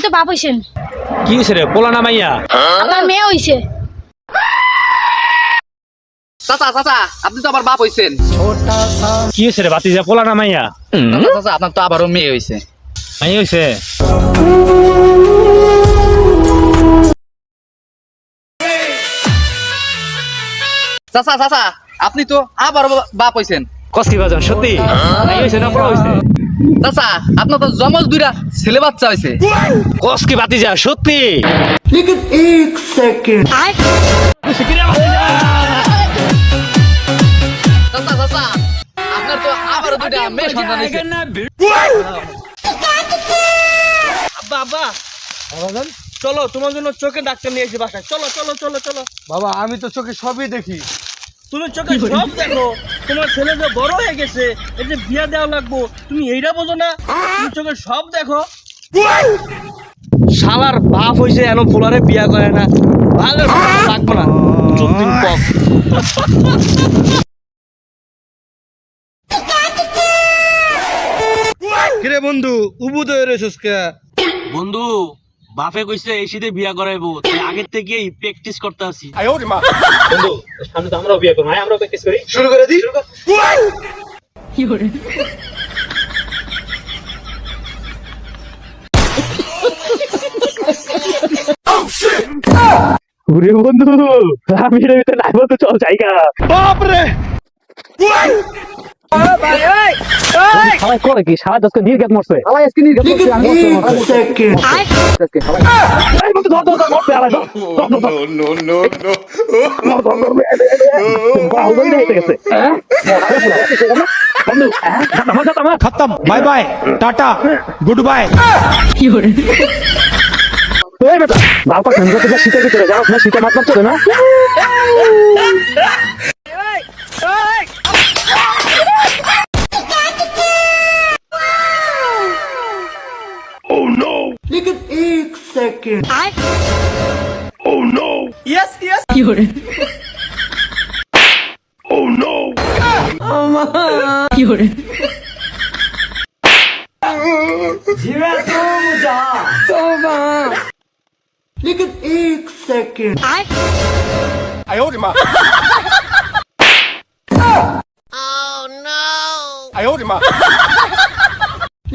তো বাপ হইছেন। কি হইছে রে পোলা না মাইয়া? আমার মেয়ে হইছে। চাচা চাচা আপনি তো আবার বাপ হইছেন। কি হইছে রে বাতিজা পোলা না মাইয়া? চাচা চাচা আপনার তো আবারও মেয়ে হইছে। মাইয়া হইছে। চাচা চাচা আপনি তো আবারও বাপ হইছেন। কসকি বাজান সত্যি মাইয়া হইছে না পোলা হইছে? চাচা আপনার তো জমজ দুইটা ছেলে বাচ্চা হইছে। কসকি বাতিজা সত্যি? लेकिन एक सेकंड চাচা চাচা আপনার তো আবারও দুইটা মেয়ে সন্তান হইছে। আব্বা আব্বা বাবাজান চলো তোমার জন্য চোখে ডাক্তার নিয়ে এসে বাসায় চলো চলো চলো চলো। বাবা আমি তো চোখে সবই দেখি। তুমি চোখে সব দেখো, তোমার ছেলে যে বড় হয়ে গেছে, এই যে বিয়া দেওয়া লাগবো, তুমি এইটা বোঝো না? তুমি চোখে সব দেখো। শালার বাপ হইছে এনো ফুলারে বিয়া করে না, ভালো লাগবো না চোদ্দিন পক। কিরে বন্ধু উবুদ হয়ে রয়েছিস কে? বন্ধু বাপে কইছে এই শীতে বিয়া করাইবো, তাই আগের থেকেই প্র্যাকটিস করতে আসি। বন্ধু সামনে তো আমরাও বিয়ে করব, হ্যাঁ আমরাও প্র্যাকটিস করি। শুরু করে দি। ওরে বন্ধু আমি এর ভিতরে নাই বলতে চল জায়গা। বাপ রে সবাই করে কি সারা দশকে নির্ঘাত মরছে। সবাই আজকে নির্ঘাত মরছে। আমি মরছে সেকেন্ড আজকে সবাই এই বন্ধু ধর ধর ধর মরছে আলাই ধর নো নো নো বাহুবল হয়ে গেছে। বন্ধু আমার खत्म bye bye tata goodbye এই বেটা বাবা কেন্দ্র থেকে শীতের ভিতরে যাও না, শীতে মাছ চলে না। लेकिन एक सेकंड ইয়েস ইয়েস लेकिन एक सेकंड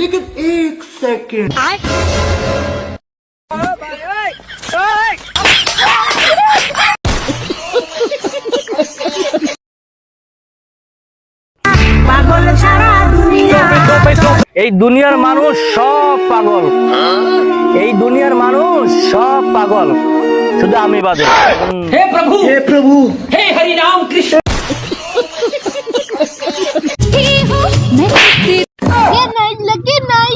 लेकिन एक सेकंड এই দুনিয়ার মানুষ সব পাগল, এই দুনিয়ার মানুষ সব পাগল, শুধু আমি বাদে। हे प्रभु हे हरि राम कृष्ण लगे नहीं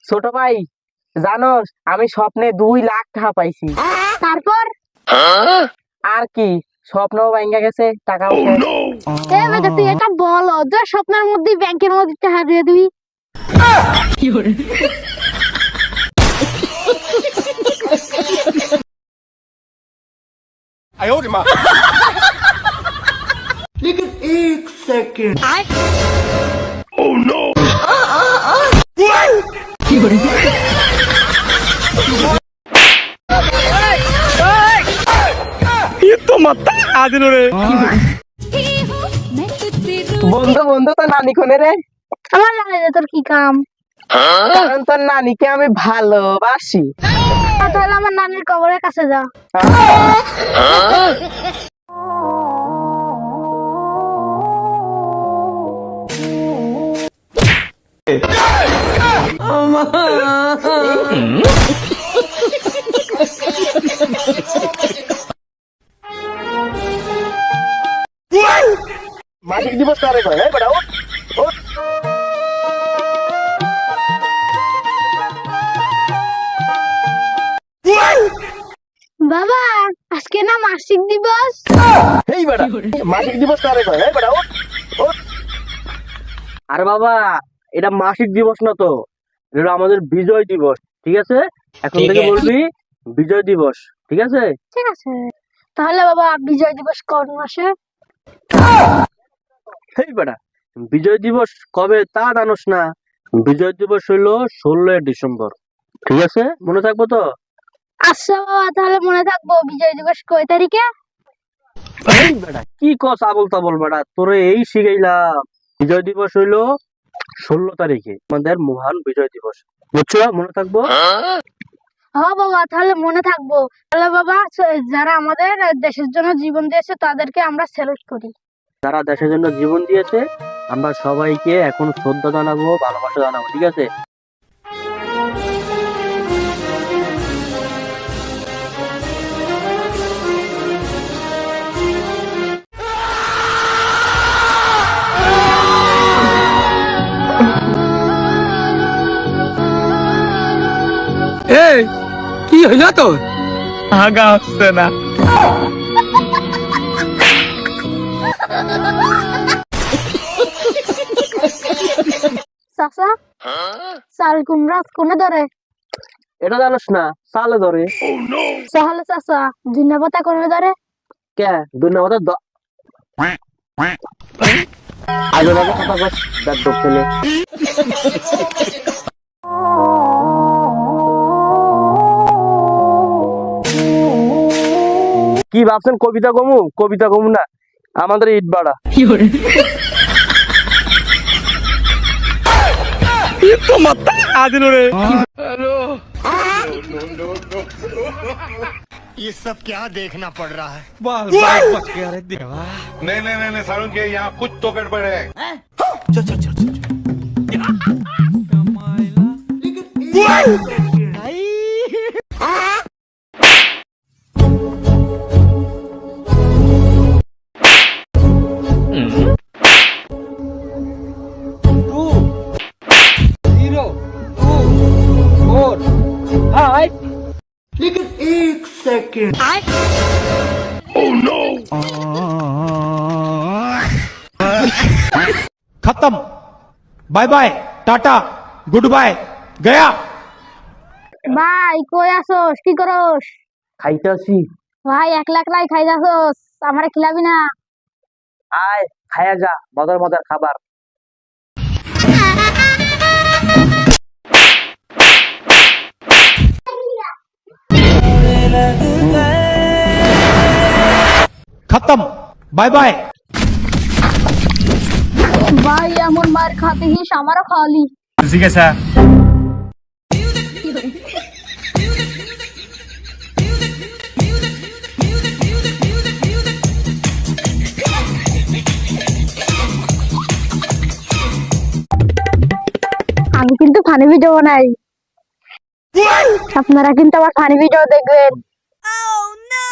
ছোট ভাই জানোস আমি স্বপ্নে 2 লাখ টাকা পাইছি। তারপর আর কি স্বপ্ন ভাঙ্গা গেছে, টাকাও শেষ। এ বেটা তুই এটা বলো যে স্বপ্নের মধ্যে ব্যাংকের মধ্যে টাকা দিয়ে দিবি। लेकिन एक सेकंड বন্ধু বন্ধু তোর নানি কোনে রে? আমার জানে যে তোর কি কাম। কারণ তোর নানিকে আমি ভালোবাসি। তাহলে আমার নানির কবরের কাছে যা। মাসিক দিবস কারে কয়? এই বেটা ওঠ ওঠ। বাবা আজকে না মাসিক দিবস। এই বেটা মাসিক দিবস কারে কয়? এই বেটা ওঠ ওঠ। আরে বাবা এটা মাসিক দিবস না তো, এটা আমাদের বিজয় দিবস, ঠিক আছে? এখন থেকে বলবি বিজয় দিবস, ঠিক আছে? ঠিক আছে। তাহলে বাবা বিজয় দিবস কোন মাসে? এই বেটা, বিজয় দিবস কবে তা জানোস না? বিজয় দিবস হইলো 16 ডিসেম্বর। ঠিক আছে, মনে থাকবো তো? আচ্ছা বাবা, তাহলে মনে থাকবো। বিজয় দিবস কয় তারিখে? এই বেটা, কি কস আবল তাবল বেটা, তোরে এই শিখাইলাম। বিজয় দিবস হইলো 16 তারিখে, আমাদের মহান বিজয় দিবস। বুঝছো? মনে থাকবো? হ্যাঁ বাবা, তাহলে মনে থাকবো। তাহলে বাবা, যারা আমাদের দেশের জন্য জীবন দিয়েছে তাদেরকে আমরা স্যালুট করি। যারা দেশের জন্য জীবন দিয়েছে আমরা সবাইকে এখন শ্রদ্ধা জানাবো, ভালোবাসা জানাবো। ঠিক আছে? এই কি হইল তোর? আগা হচ্ছে না। চাচা, চাল কুমড়া কোনে ধরে? এটা জানোস না? সালে ধরে। তাহলে চাচা, ধনিয়া পাতা কোনে ধরে? কে দুনিয়া আগে আগে কথা বস, ব্যাগ ঢুকতে নে। কি ভাবছেন কবিতা কমু? কবিতা কমু না, আমাদের ইট বাড়া। ये सब क्या देखना पड़ रहा है? बस बस बस के अरे देवा। नहीं नहीं नहीं सारुण के यहाँ कुछ तो गड़बड़ है। चल चल चल चल लेकिन एक सेकंड लेकिन एक सेकंड खत्म। Bye bye, tata, goodbye, गया। ভাই কই আসোস? কি করস? খাইতে আসি। ভাই একলা একলাই খাই যাসোস, আমারে খিলাবি না? আয় খায়া যা, মজার মজার খাবার। खत्म। Bye bye. ভাই এমন মার খাতে হিস আমারও খাওয়ালি। ठीक है सर। আমি কিন্তু ফানি ভিডিও বানাই, আপনারা কিন্তু আমার ফানি ভিডিও দেখবেন।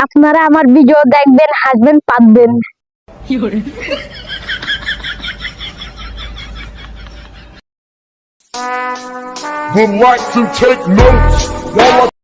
আপনারা আমার ভিডিও দেখবেন, হাসবেন, পাতবেন। Would like to take notes while I